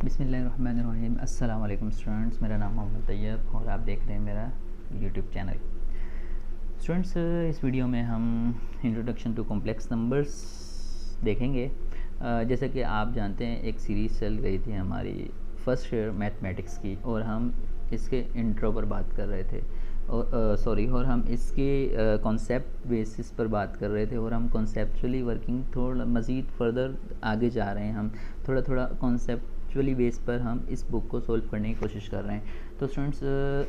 बिस्मिल्लाहिर्रहमानिर्रहीम। अस्सलाम वालेकुम स्टूडेंट्स, मेरा नाम मोहम्मद तैयब और आप देख रहे हैं मेरा यूट्यूब चैनल। स्टूडेंट्स, इस वीडियो में हम इंट्रोडक्शन टू कॉम्प्लेक्स नंबर्स देखेंगे। जैसे कि आप जानते हैं एक सीरीज़ चल रही थी हमारी फर्स्ट ईयर मैथमेटिक्स की और हम इसके इंट्रो पर बात कर रहे थे और हम इसके कॉन्सेप्ट बेसिस पर बात कर रहे थे और हम कॉन्सेप्चुअली वर्किंग थोड़ा मज़ीद फर्दर आगे जा रहे हैं। हम थोड़ा थोड़ा कॉन्सेप्चुअली बेस पर हम इस बुक को सोल्व करने की कोशिश कर रहे हैं। तो स्टूडेंट्स,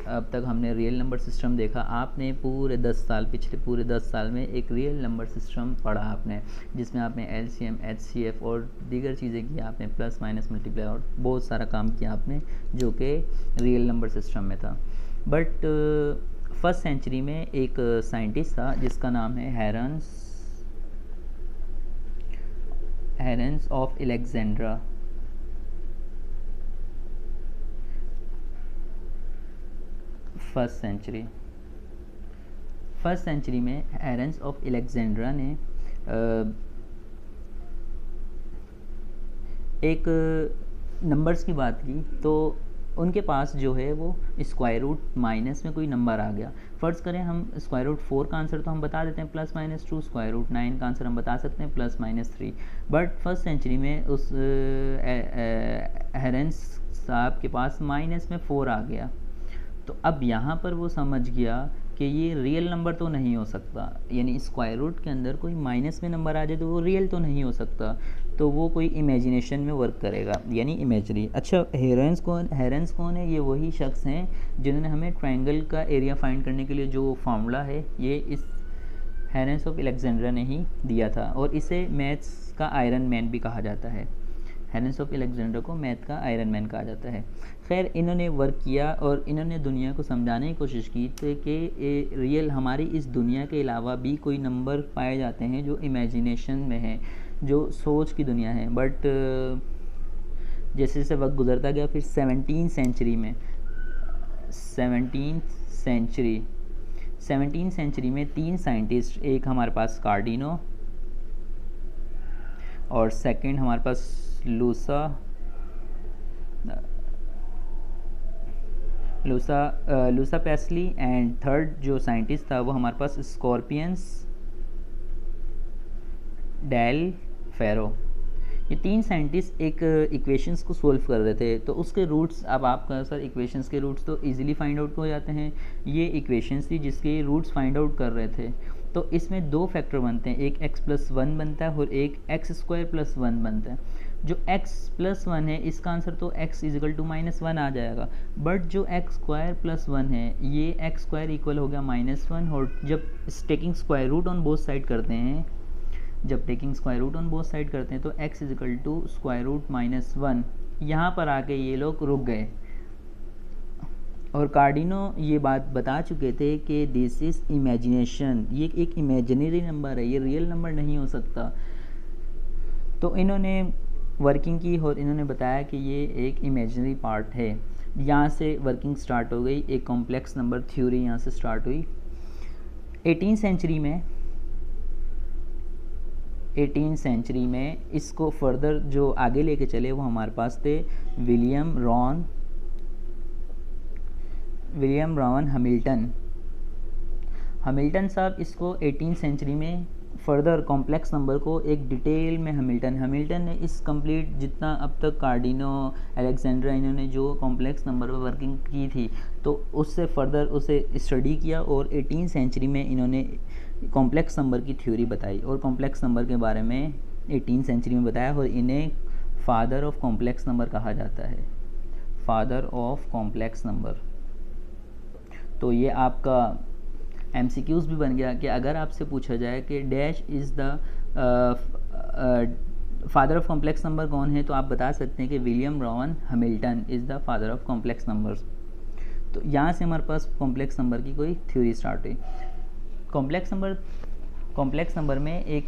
अब तक हमने रियल नंबर सिस्टम देखा। आपने पूरे 10 साल, पिछले पूरे 10 साल में एक रियल नंबर सिस्टम पढ़ा आपने, जिसमें आपने एलसीएम, एचसीएफ और दीगर चीज़ें की आपने, प्लस माइनस मल्टीप्लाई और बहुत सारा काम किया आपने जो कि रियल नंबर सिस्टम में था। बट फर्स्ट सेंचुरी में एक साइंटिस्ट था जिसका नाम है Heron of Alexandria. First century में हेरेंस ऑफ अलेक्जेंड्रा ने एक नंबर्स की बात की। तो उनके पास जो है वो स्क्वायर रूट माइनस में कोई नंबर आ गया। फ़र्ज़ करें हम स्क्वायर रूट 4 का आंसर तो हम बता देते हैं प्लस माइनस 2, स्क्वायर रूट 9 का आंसर हम बता सकते हैं plus minus 3। But first century में उस हेरेंस साहब के पास माइनस में 4 आ गया। तो अब यहाँ पर वो समझ गया कि ये रियल नंबर तो नहीं हो सकता, यानी स्क्वायर रूट के अंदर कोई माइनस में नंबर आ जाए तो वो रियल तो नहीं हो सकता, तो वो कोई इमेजिनेशन में वर्क करेगा, यानी इमेजरी। अच्छा, हेरेंस कौन है? ये वही शख्स हैं जिन्होंने हमें ट्रायंगल का एरिया फाइंड करने के लिए जो फार्मूला है ये इस हेरेंस ऑफ अलेक्जेंड्रा ने ही दिया था और इसे मैथ्स का आयरन मैन भी कहा जाता है। हेरेंस ऑफ अलेक्जेंड्रा को मैथ का आयरन मैन कहा जाता है। खैर, इन्होंने वर्क किया और इन्होंने दुनिया को समझाने की कोशिश की तो कि रियल हमारी इस दुनिया के अलावा भी कोई नंबर पाए जाते हैं जो इमेजिनेशन में है, जो सोच की दुनिया है। बट जैसे जैसे वक्त गुजरता गया, फिर 17 सेंचुरी में 3 साइंटिस्ट, एक हमारे पास कार्डिनो और सेकंड हमारे पास लूसा पेस्ली एंड थर्ड जो साइंटिस्ट था वो हमारे पास स्कॉर्पियंस डेल फेरो। ये 3 साइंटिस्ट एक इक्वेशंस को सोल्व कर रहे थे। तो उसके रूट्स, अब आप कहें सर इक्वेशंस के रूट्स तो इजीली फाइंड आउट हो जाते हैं, ये इक्वेशंस थी जिसके रूट्स फाइंड आउट कर रहे थे। तो इसमें 2 फैक्टर बनते हैं, एक x+1 बनता है और एक x² + 1 बनता है। जो x+1 है इसका आंसर तो x = -1 आ जाएगा। बट जो x² + 1 है ये x² इक्वल हो गया -1। और जब taking square root on both side करते हैं तो x = √−1। यहाँ पर आके ये लोग रुक गए और कार्डिनो ये बात बता चुके थे कि दिस इज़ इमेजिनेशन, ये एक इमेजिनरी नंबर है, ये रियल नंबर नहीं हो सकता। तो इन्होंने वर्किंग की और इन्होंने बताया कि ये एक इमेजिनरी पार्ट है। यहाँ से वर्किंग स्टार्ट हो गई, एक कॉम्प्लेक्स नंबर थ्योरी यहाँ से स्टार्ट हुई। 18 सेंचुरी में इसको फर्दर जो आगे लेके चले वो हमारे पास थे विलियम रॉन हैमिल्टन साहब। इसको 18 सेंचुरी में फर्दर कॉम्प्लेक्स नंबर को एक डिटेल में हैमिल्टन ने इस कंप्लीट जितना अब तक कार्डिनो, अलेक्जेंड्रा इन्होंने जो कॉम्प्लेक्स नंबर पर वर्किंग की थी तो उससे फर्दर उसे स्टडी किया और 18 सेंचुरी में इन्होंने कॉम्प्लेक्स नंबर की थ्योरी बताई और कॉम्प्लेक्स नंबर के बारे में 18 सेंचुरी में बताया और इन्हें फादर ऑफ कॉम्प्लेक्स नंबर कहा जाता है, फादर ऑफ कॉम्प्लेक्स नंबर। तो ये आपका MCQs भी बन गया कि अगर आपसे पूछा जाए कि dash is the father of complex number कौन है तो आप बता सकते हैं कि William Ron Hamilton is the father of complex numbers. तो यहाँ से हमारे पास कॉम्प्लेक्स नंबर की कोई थ्योरी स्टार्ट हुई। कॉम्प्लेक्स नंबर में एक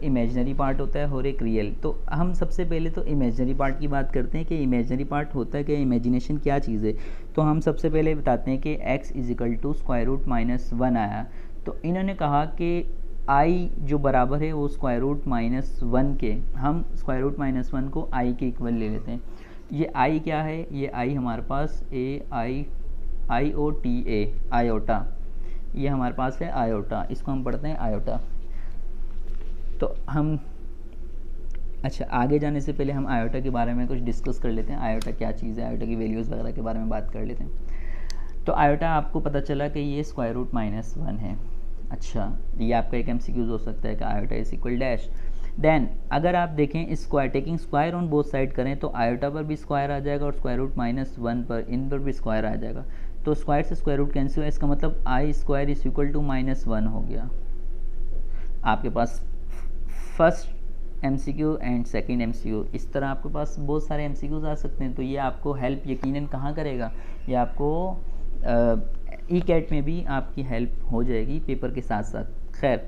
इमेजिनरी पार्ट होता है और एक रियल। तो हम सबसे पहले तो इमेजिनरी पार्ट की बात करते हैं कि इमेजिनरी पार्ट होता है कि इमेजिनेशन क्या चीज़ है। तो हम सबसे पहले बताते हैं कि x = √−1 आया। तो इन्होंने कहा कि i जो बराबर है वो √−1 के, हम √−1 को i के इक्वल ले लेते हैं। ये आई क्या है, ये आई हमारे पास AIOTA, आयोटा, ये हमारे पास है आयोटा, इसको हम पढ़ते हैं आयोटा। तो हम अच्छा, आगे जाने से पहले हम आयोटा के बारे में कुछ डिस्कस कर लेते हैं। आयोटा क्या चीज़ है, आयोटा की वैल्यूज़ वगैरह के बारे में बात कर लेते हैं। तो आयोटा आपको पता चला कि ये √-1 है। अच्छा, ये आपका एक MCQ हो सकता है कि iota is equal dash. Then अगर आप देखें square, taking square on both side करें तो आयोटा पर भी स्क्वायर आ जाएगा और √-1 पर, इन पर भी स्क्वायर आ जाएगा। तो स्क्वायर से स्क्वायर रूट कैंसिल है, इसका मतलब I² = -1 हो गया। आपके पास first MCQ and second MCQ, इस तरह आपके पास बहुत सारे MCQs आ सकते हैं। तो ये आपको हेल्प यकीनन कहाँ करेगा, ये आपको ECAT में भी आपकी हेल्प हो जाएगी पेपर के साथ साथ। खैर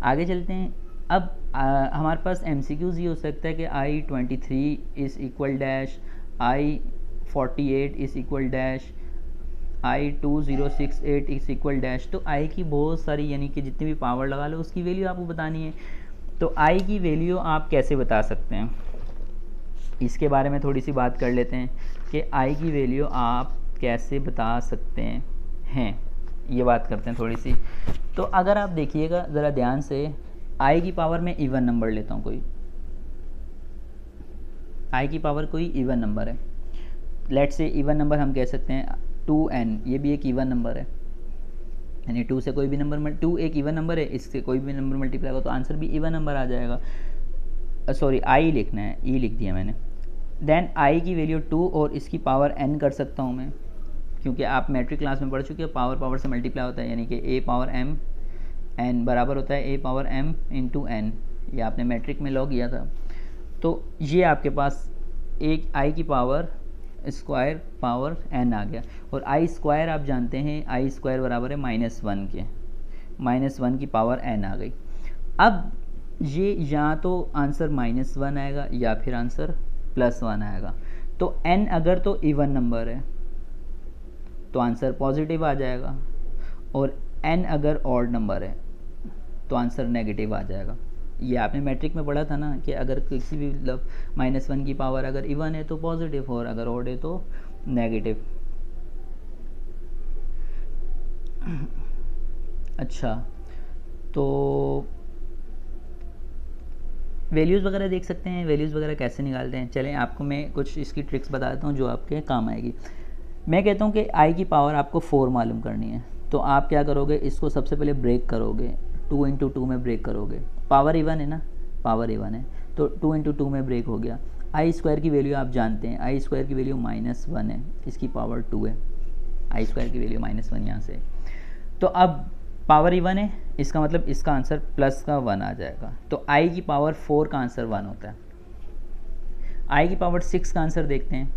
आगे चलते हैं। अब हमारे पास MCQs ये हो सकता है कि I23 is equal dash, I48 is equal dash, I2068 is equal dash. तो I की बहुत सारी, यानी कि जितनी भी पावर लगा लो उसकी वैल्यू आपको बतानी है। तो I की वैल्यू आप कैसे बता सकते हैं, इसके बारे में थोड़ी सी बात कर लेते हैं कि I की वैल्यू आप कैसे बता सकते हैं, ये बात करते हैं थोड़ी सी। तो अगर आप देखिएगा ज़रा ध्यान से, I की पावर में इवन नंबर लेता हूँ, कोई I की पावर कोई इवन नंबर है, लेट से इवन नंबर हम कह सकते हैं 2n, ये भी एक इवन नंबर है, यानी 2 से कोई भी नंबर, 2 एक इवन नंबर है, इससे कोई भी नंबर मल्टीप्लाई होगा तो आंसर भी इवन नंबर आ जाएगा। सॉरी, I लिखना है, E लिख दिया मैंने। देन I की वैल्यू 2 और इसकी पावर n कर सकता हूँ मैं, क्योंकि आप मैट्रिक क्लास में पढ़ चुके हैं, पावर से मल्टीप्लाई होता है, यानी कि A⁻m n बराबर होता है A⁻m × n, ये आपने मैट्रिक में लॉ किया था। तो ये आपके पास एक I की पावर स्क्वायर पावर n आ गया, और I² आप जानते हैं I² बराबर है -1 के, -1 की पावर n आ गई। अब ये या तो आंसर -1 आएगा या फिर आंसर +1 आएगा। तो n अगर तो इवन नंबर है तो आंसर पॉजिटिव आ जाएगा, और n अगर ऑड नंबर है तो आंसर नेगेटिव आ जाएगा। ये आपने मैट्रिक में पढ़ा था ना कि अगर किसी भी मतलब -1 की पावर अगर इवन है तो पॉजिटिव, और अगर ऑड है तो नेगेटिव। अच्छा, तो वैल्यूज़ वगैरह देख सकते हैं, वैल्यूज़ वगैरह कैसे निकालते हैं। चलें आपको मैं कुछ इसकी ट्रिक्स बता देता हूँ जो आपके काम आएगी। मैं कहता हूँ कि I की पावर आपको 4 मालूम करनी है, तो आप क्या करोगे, इसको सबसे पहले ब्रेक करोगे, 2 × 2 में ब्रेक करोगे। पावर इवन है ना, पावर इवन है तो 2 × 2 में ब्रेक हो गया। I² की वैल्यू आप जानते हैं, I² की वैल्यू -1 है, इसकी पावर 2 है, I² की वैल्यू -1 यहाँ से। तो अब पावर इवन है, इसका मतलब इसका आंसर +1 आ जाएगा। तो I की पावर 4 का आंसर 1 होता है। I की पावर 6 का आंसर देखते हैं,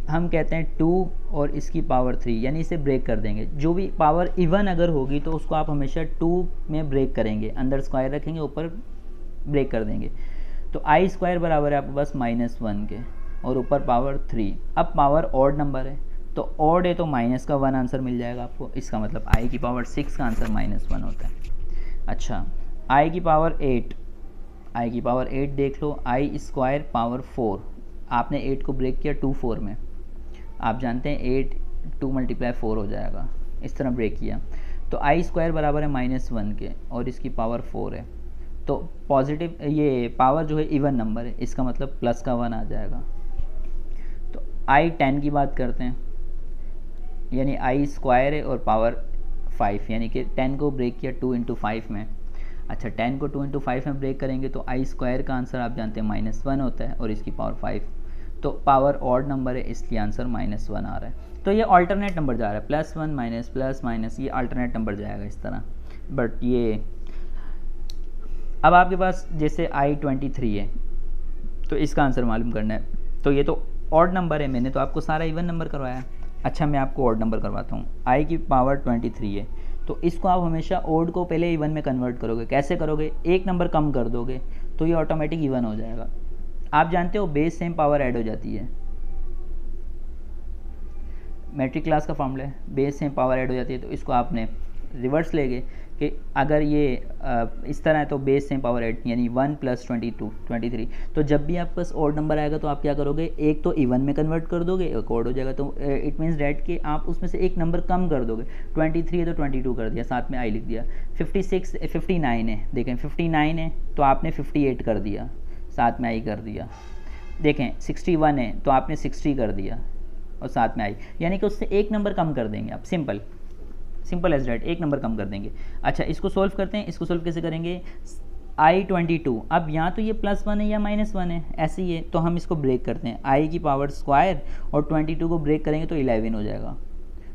हम कहते हैं 2 और इसकी पावर 3, यानी इसे ब्रेक कर देंगे। जो भी पावर इवन अगर होगी तो उसको आप हमेशा 2 में ब्रेक करेंगे, अंदर स्क्वायर रखेंगे, ऊपर ब्रेक कर देंगे। तो I² बराबर है आपके पास -1 के, और ऊपर पावर 3। अब पावर ऑड नंबर है, तो ऑड है तो -1 आंसर मिल जाएगा आपको, इसका मतलब I की पावर 6 का आंसर -1 होता है। अच्छा, I की पावर 8, I की पावर 8 देख लो, I² पावर 4, आपने 8 को ब्रेक किया 2 4 में, आप जानते हैं 8 2 × 4 हो जाएगा, इस तरह ब्रेक किया। तो I² बराबर है -1 के, और इसकी पावर 4 है, तो पॉजिटिव ये पावर जो है इवन नंबर है, इसका मतलब +1 आ जाएगा। तो I10 की बात करते हैं, यानी I² है और पावर 5, यानी कि 10 को ब्रेक किया 2 × 5 में। अच्छा, 10 को 2 × 5 में ब्रेक करेंगे तो I² का आंसर आप जानते हैं -1 होता है, और इसकी पावर 5, तो पावर ऑड नंबर है, इसलिए आंसर -1 आ रहा है। तो ये अल्टरनेट नंबर जा रहा है, +1 +, ये अल्टरनेट नंबर जाएगा इस तरह। बट ये अब आपके पास जैसे I23 है, तो इसका आंसर मालूम करना है, तो ये तो ऑड नंबर है, मैंने तो आपको सारा इवन नंबर करवाया। अच्छा, मैं आपको ऑड नंबर करवाता हूँ। I की पावर 23 है, तो इसको आप हमेशा ऑड को पहले इवन में कन्वर्ट करोगे। कैसे करोगे, एक नंबर कम कर दोगे तो ये ऑटोमेटिक इवन हो जाएगा। आप जानते हो बेस सेम पावर ऐड हो जाती है, मैट्रिक क्लास का फॉर्मूला है, बेस सेम पावर ऐड हो जाती है। तो इसको आपने रिवर्स लेंगे, कि अगर ये इस तरह है तो बेस सेम पावर 8 यानी 1 + 22 23। तो जब भी आपके पास ऑड नंबर आएगा तो आप क्या करोगे, एक तो इवन में कन्वर्ट कर दोगे, एक ऑड हो जाएगा, तो इट मीन्स डैट कि आप उसमें से एक नंबर कम कर दोगे। 23 है तो 22 कर दिया, साथ में आई लिख दिया। 59 है, देखें 59 है तो आपने 58 कर दिया, साथ में आई कर दिया। देखें 61 है तो आपने 60 कर दिया और साथ में आई, यानी कि उससे एक नंबर कम कर देंगे आप। सिंपल एज डैट, एक नंबर कम कर देंगे। अच्छा, इसको सोल्व करते हैं। इसको सोल्व कैसे करेंगे, I22, अब यहाँ तो ये +1 है या -1 है, ऐसे ही है, तो हम इसको ब्रेक करते हैं। i की पावर स्क्वायर और 22 को ब्रेक करेंगे तो 11 हो जाएगा,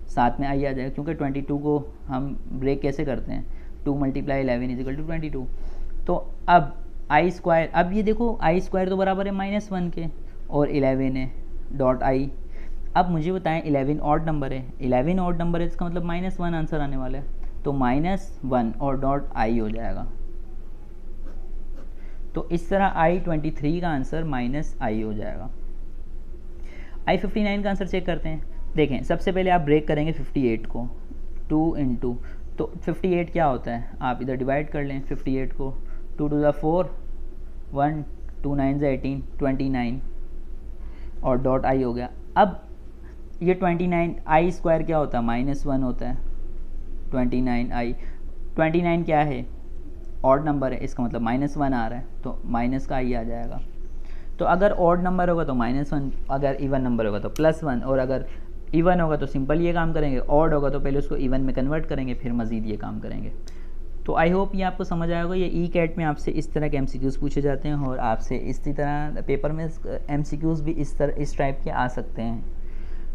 साथ में आई आ जाएगा, क्योंकि 22 को हम ब्रेक कैसे करते हैं, 2 × 11 = 22। तो अब i², अब ये देखो i² तो बराबर है -1 के और 11 है डॉट i। अब मुझे बताएं 11 ऑड नंबर है, 11 ऑड नंबर है, इसका मतलब -1 आंसर आने वाला है, तो -1 और डॉट i हो जाएगा। तो इस तरह I23 का आंसर -i हो जाएगा। I59 का आंसर चेक करते हैं। देखें सबसे पहले आप ब्रेक करेंगे 58 को, 2 × तो 58 क्या होता है, आप इधर डिवाइड कर लें 58 को, 2 × 4 1, 2 × 9 = 18, 29 और डॉट i हो गया। अब ये 29 i² क्या होता है, -1 होता है, 29i। 29 क्या है, ऑड नंबर है, इसका मतलब -1 आ रहा है, तो माइनस का i आ जाएगा। तो अगर ऑड नंबर होगा तो -1, अगर इवन नंबर होगा तो +1, और अगर इवन होगा तो सिंपल ये काम करेंगे, ऑड होगा तो पहले उसको इवन में कन्वर्ट करेंगे, फिर मज़ीद ये काम करेंगे। तो आई होप ये आपको समझ आया होगा। ये ई-कैट में आपसे इस तरह के MCQs पूछे जाते हैं और आपसे इसी तरह पेपर में MCQs भी इस टाइप के आ सकते हैं।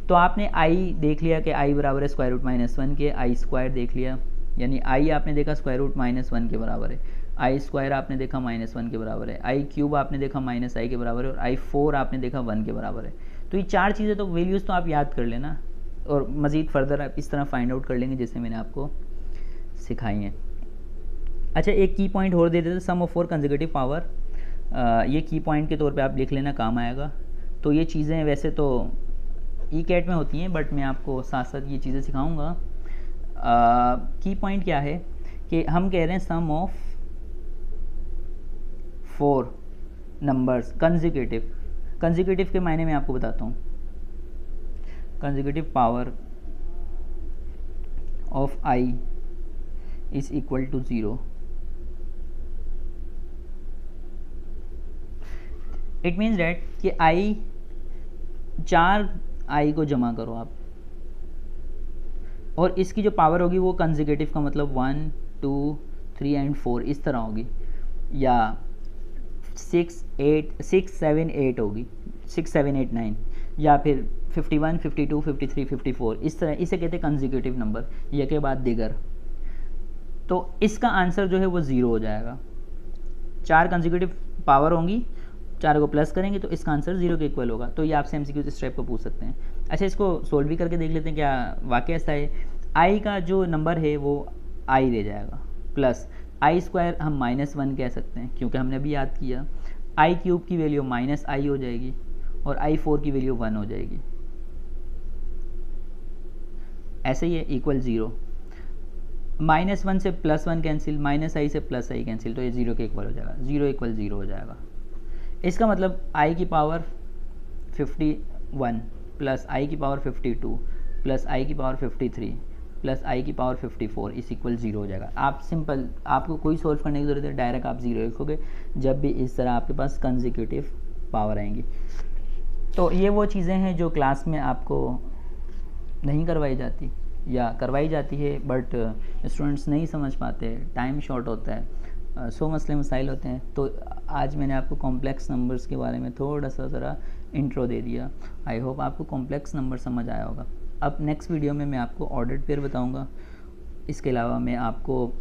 तो आपने i देख लिया कि i बराबर है √-1 के, i² देख लिया, यानी i आपने देखा √-1 के बराबर है, i² आपने देखा -1 के बराबर है, i³ आपने देखा -i के बराबर है, और i4 आपने देखा 1 के बराबर है। तो ये चार चीज़ें तो वैल्यूज़ तो आप याद कर लेना, और मज़ीद फर्दर आप इस तरह फाइंड आउट कर लेंगे जैसे मैंने आपको सिखाई हैं। अच्छा, एक की पॉइंट और दे देते, सम ऑफ 4 कंसेक्यूटिव पावर, ये की पॉइंट के तौर पे आप लिख लेना, काम आएगा। तो ये चीज़ें वैसे तो ई-कैट में होती हैं, बट मैं आपको साथ साथ ये चीज़ें सिखाऊंगा। की पॉइंट क्या है कि हम कह रहे हैं सम ऑफ 4 नंबर्स कंसेक्यूटिव के मायने में आपको बताता हूँ। Consecutive power of i is equal to 0। It means that कि i, 4 i को जमा करो आप, और इसकी जो पावर होगी वो कंसेक्यूटिव का मतलब 1, 2, 3 एंड 4 इस तरह होगी, या 6, 7, 8 होगी, 6, 7, 8, 9, या फिर 51, 52, 53, 54 इस तरह, इसे कहते हैं कंसेक्यूटिव नंबर, यह के बाद दिगर। तो इसका आंसर जो है वो 0 हो जाएगा। 4 कंसेक्यूटिव पावर होंगी, 4 को प्लस करेंगे तो इसका आंसर 0 के इक्वल होगा। तो ये आपसे MCQ इस टाइप को पूछ सकते हैं। अच्छा, इसको सोल्व भी करके देख लेते हैं क्या वाकई ऐसा है। i का जो नंबर है वो i रह जाएगा, प्लस i² हम -1 कह सकते हैं क्योंकि हमने अभी याद किया। i³ की वैल्यू -i हो जाएगी और i4 की वैल्यू 1 हो जाएगी, ऐसे ही है, इक्वल 0। -1 से +1 कैंसिल, -i से +i कैंसिल, तो ये 0 के इक्वल हो जाएगा, 0 = 0 हो जाएगा। इसका मतलब i की पावर 51 प्लस i की पावर 52 प्लस i की पावर 53 प्लस i की पावर 54 इस इक्वल 0 हो जाएगा। आप सिंपल, आपको कोई सोल्व करने की ज़रूरत है, डायरेक्ट आप 0 लिखोगे जब भी इस तरह आपके पास कंसेक्यूटिव पावर आएंगी। तो ये वो चीज़ें हैं जो क्लास में आपको नहीं करवाई जाती या करवाई जाती है, बट स्टूडेंट्स नहीं समझ पाते, टाइम शॉर्ट होता है, 100 मसले मसाइल होते हैं। तो आज मैंने आपको कॉम्प्लेक्स नंबर्स के बारे में थोड़ा सा ज़रा इंट्रो दे दिया। आई होप आपको कॉम्प्लेक्स नंबर समझ आया होगा। अब नेक्स्ट वीडियो में मैं आपको ऑर्डर्ड पेयर बताऊंगा। इसके अलावा मैं आपको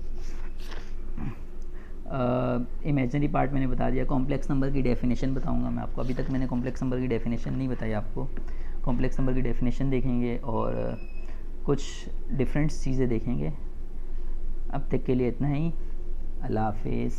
इमेजिनरी पार्ट मैंने बता दिया, कॉम्प्लेक्स नंबर की डेफिनेशन बताऊंगा मैं आपको। अभी तक मैंने कॉम्प्लेक्स नंबर की डेफिनेशन नहीं बताई आपको। कॉम्प्लेक्स नंबर की डेफिनेशन देखेंगे और कुछ डिफरेंट चीज़ें देखेंगे। अब तक के लिए इतना ही। अल्लाह हाफिज़।